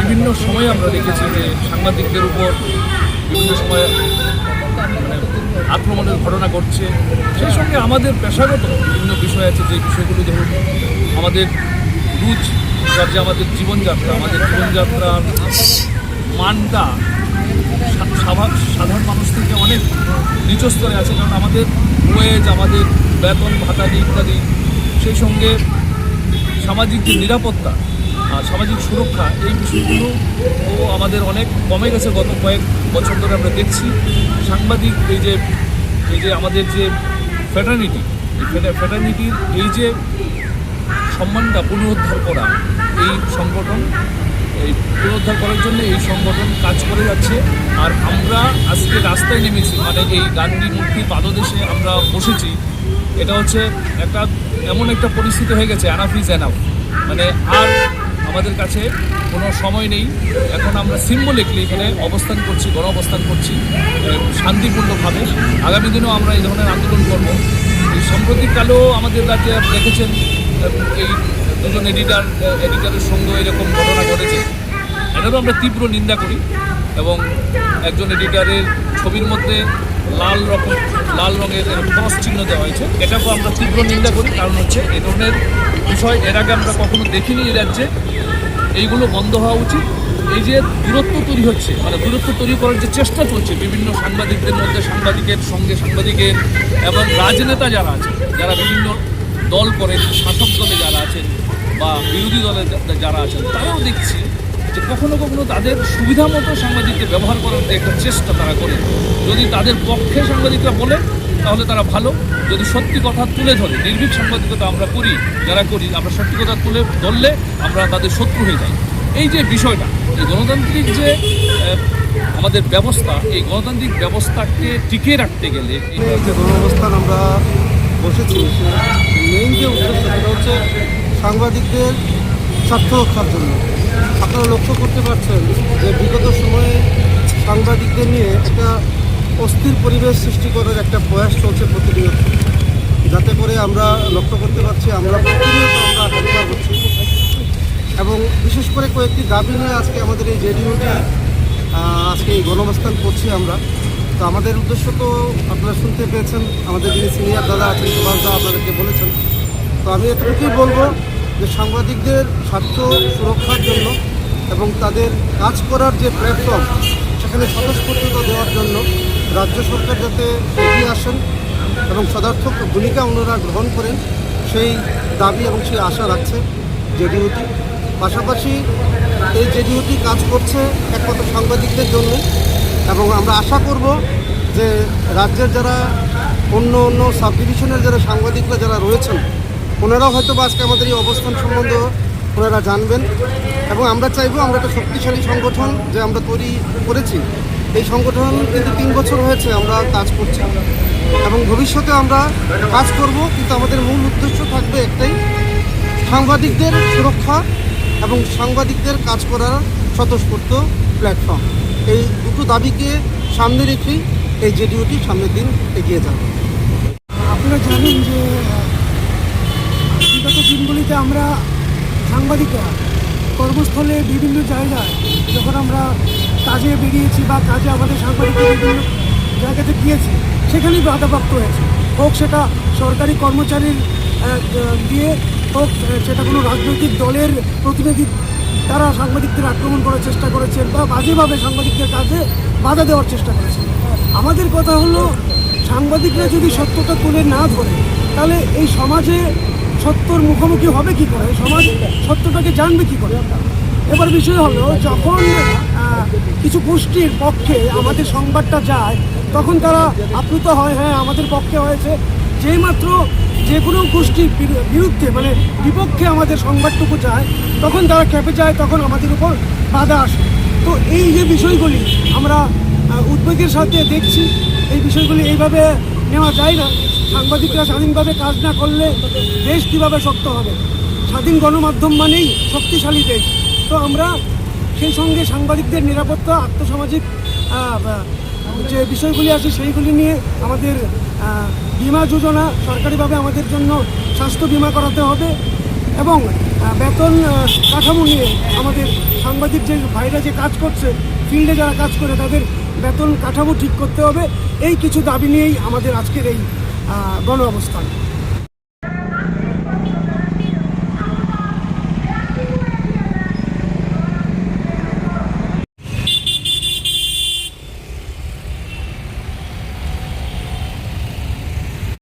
বিভিন্ন সময় আমরা দেখেছি যে সাংবাদিকদের উপর বিভিন্ন সময় আক্রমণের ঘটনা ঘটছে। সেই সঙ্গে আমাদের পেশাগত বিভিন্ন বিষয় আছে, যে বিষয়গুলো ধরুন আমাদের যে আমাদের জীবনযাত্রার মানটা সাধারণ মানুষ থেকে অনেক নিচু স্তরে আছে। কারণ আমাদের ওয়েজ, আমাদের বেতন ভাতাদি ইত্যাদি, সেই সঙ্গে সামাজিক যে নিরাপত্তা আর সামাজিক সুরক্ষা, এই বিষয়গুলো আমাদের অনেক কমে গেছে গত কয়েক বছর ধরে। আমরা দেখছি সাংবাদিক এই যে আমাদের যে ফ্র্যাটার্নিটি, এই ফ্র্যাটার্নিটির এই যে সম্মানটা পুনরুদ্ধার করা, এই সংগঠন পুনরুদ্ধার করার জন্য এই সংগঠন কাজ করে যাচ্ছে। আর আমরা আজকে রাস্তায় নেমেছি, মানে এই গান্ধী মূর্তির পাদদেশে আমরা বসেছি। এটা হচ্ছে এমন একটা পরিস্থিতি হয়ে গেছে, এনাফ ইজ এনাফ, মানে আর আমাদের কাছে কোনো সময় নেই। এখন আমরা সিম্বলিকলি এখানে অবস্থান করছি, গণ অবস্থান করছি শান্তিপূর্ণভাবে। আগামী দিনেও আমরা এই ধরনের আন্দোলন করব। এই সাম্প্রতিককালেও আমাদের রাজ্যে দেখেছেন এই দুজন এডিটারের সঙ্গে এরকম ঘটনা ঘটেছে। এটারও আমরা তীব্র নিন্দা করি এবং একজন এডিটারের ছবির মধ্যে লাল রঙের ক্রস চিহ্ন দেওয়া হয়েছে, এটাকেও আমরা তীব্র নিন্দা করি। কারণ হচ্ছে এই ধরনের বিষয় এর আগে আমরা কখনো দেখিনি এই রাজ্যে। এইগুলো বন্ধ হওয়া উচিত। এই যে দূরত্ব তৈরি হচ্ছে, মানে দূরত্ব তৈরি করার যে চেষ্টা চলছে বিভিন্ন সাংবাদিকদের মধ্যে, সাংবাদিকের সঙ্গে সাংবাদিকের এবং রাজনেতা যারা আছে, যারা বিভিন্ন দল করেন, শাসক দলে যারা আছেন বা বিরোধী দলে যারা আছেন, তারাও দেখছি যে কখনো কখনো তাদের সুবিধা মতো সাংবাদিককে ব্যবহার করার একটা চেষ্টা তারা করে। যদি তাদের পক্ষে সাংবাদিকরা বলে তাহলে তারা ভালো, যদি সত্যি কথা তুলে ধরে, নির্ভীক সাংবাদিকতা আমরা করি, যারা করি, আমরা সত্যি কথা তুলে ধরলে আমরা তাদের শত্রু হয়ে যাই। এই যে বিষয়টা, এই গণতান্ত্রিক যে আমাদের ব্যবস্থা, এই গণতান্ত্রিক ব্যবস্থাকে টিকিয়ে রাখতে গেলে এই যে গণঅবস্থান আমরা বসেছি, মেইন যে উদ্দেশ্য সেটা হচ্ছে সাংবাদিকদের স্বার্থ রক্ষার জন্য। আপনারা লক্ষ্য করতে পারছেন যে বিগত সময়ে সাংবাদিকদের নিয়ে একটা অস্থির পরিবেশ সৃষ্টি করার একটা প্রয়াস চলছে প্রতিনিয়ত, যাতে করে আমরা লক্ষ্য করতে পারছি আমরা প্রতিনিয়ত হত্যা করছি। এবং বিশেষ করে কয়েকটি দাবি নিয়ে আজকে আমাদের এই জেডিইউটি আজকে এই গণঅবস্থান করছি আমরা। তো আমাদের উদ্দেশ্য তো আপনারা শুনতে পেয়েছেন, আমাদের যিনি সিনিয়র দাদা আছেন সুভাষ দা আপনাদেরকে বলেছেন। তো আমি এতটুকুই বলবো যে সাংবাদিকদের স্বার্থ সুরক্ষার জন্য এবং তাদের কাজ করার যে প্ল্যাটফর্ম, সেখানে স্বতঃস্ফূর্ততা দেওয়ার জন্য রাজ্য সরকার যাতে এগিয়ে আসেন এবং সদার্থক ভূমিকা ওনারা গ্রহণ করেন, সেই দাবি এবং সেই আশা রাখছে জেডিইউটি। পাশাপাশি এই জেডিইউটি কাজ করছে একমাত্র সাংবাদিকদের জন্য এবং আমরা আশা করব যে রাজ্যের যারা অন্য সাব ডিভিশনের যারা সাংবাদিকরা যারা রয়েছেন, ওনারাও হয়তো আজকে আমাদের এই অবস্থান সম্বন্ধে ওনারা জানবেন। এবং আমরা চাইবো আমরা একটা শক্তিশালী সংগঠন যে আমরা তৈরি করেছি, এই সংগঠন কিন্তু 3 বছর হয়েছে আমরা কাজ করছি এবং ভবিষ্যতে আমরা কাজ করব। কিন্তু আমাদের মূল উদ্দেশ্য থাকবে একটাই, সাংবাদিকদের সুরক্ষা এবং সাংবাদিকদের কাজ করার স্বতঃস্ফূর্ত প্ল্যাটফর্ম। এই দুটো দাবিকে সামনে রেখেই এই জেডিইউটি সামনের দিন এগিয়ে যাবে। আপনারা জানেন যে বিগত দিনগুলিতে আমরা সাংবাদিকরা কর্মস্থলে বিভিন্ন জায়গায় যখন আমরা কাজে বেরিয়েছি বা কাজে আমাদের সাংবাদিকরা বিভিন্ন জায়গাতে গিয়েছি, সেখানেই বাধাপ্রাপ্ত হয়েছে। হোক সেটা সরকারি কর্মচারীর দিয়ে, হোক সেটা কোনো রাজনৈতিক দলের প্রতিনিধি, তারা সাংবাদিকদের আক্রমণ করার চেষ্টা করেছেন বা বাজেভাবে সাংবাদিকদের কাজে বাধা দেওয়ার চেষ্টা করেছেন। আমাদের কথা হলো, সাংবাদিকরা যদি সত্যটা তুলে না ধরে তাহলে এই সমাজে সত্যর মুখোমুখি হবে কি করে, সমাজ সত্যটাকে জানবে কি করে। এবার বিষয় হলো, যখন কিছু গোষ্ঠীর পক্ষে আমাদের সংবাদটা যায় তখন তারা আপ্লুত হয়, হ্যাঁ আমাদের পক্ষে হয়েছে, যেই মাত্র যে কোনো গোষ্ঠীর বিরুদ্ধে মানে বিপক্ষে আমাদের সংবাদটুকু যায়, তখন তারা খেপে যায়, তখন আমাদের উপর বাধা আসে। তো এই যে বিষয়গুলি আমরা উদ্বেগের সাথে দেখছি, এই বিষয়গুলি এইভাবে নেওয়া যায় না। সাংবাদিকরা স্বাধীনভাবে কাজ না করলে দেশ কীভাবে শক্ত হবে? স্বাধীন গণমাধ্যম মানেই শক্তিশালী দেশ। তো আমরা সেই সঙ্গে সাংবাদিকদের নিরাপত্তা, আর্থসামাজিক যে বিষয়গুলি আছে সেইগুলি নিয়ে আমাদের বিমা যোজনা সরকারিভাবে আমাদের জন্য স্বাস্থ্য বিমা করাতে হবে এবং বেতন কাঠামো নিয়ে আমাদের সাংবাদিক যে ভাইরা যে কাজ করছে, ফিল্ডে যারা কাজ করে তাদের বেতন কাঠামো ঠিক করতে হবে। এই কিছু দাবি নিয়েই আমাদের আজকের এই গণ অবস্থান।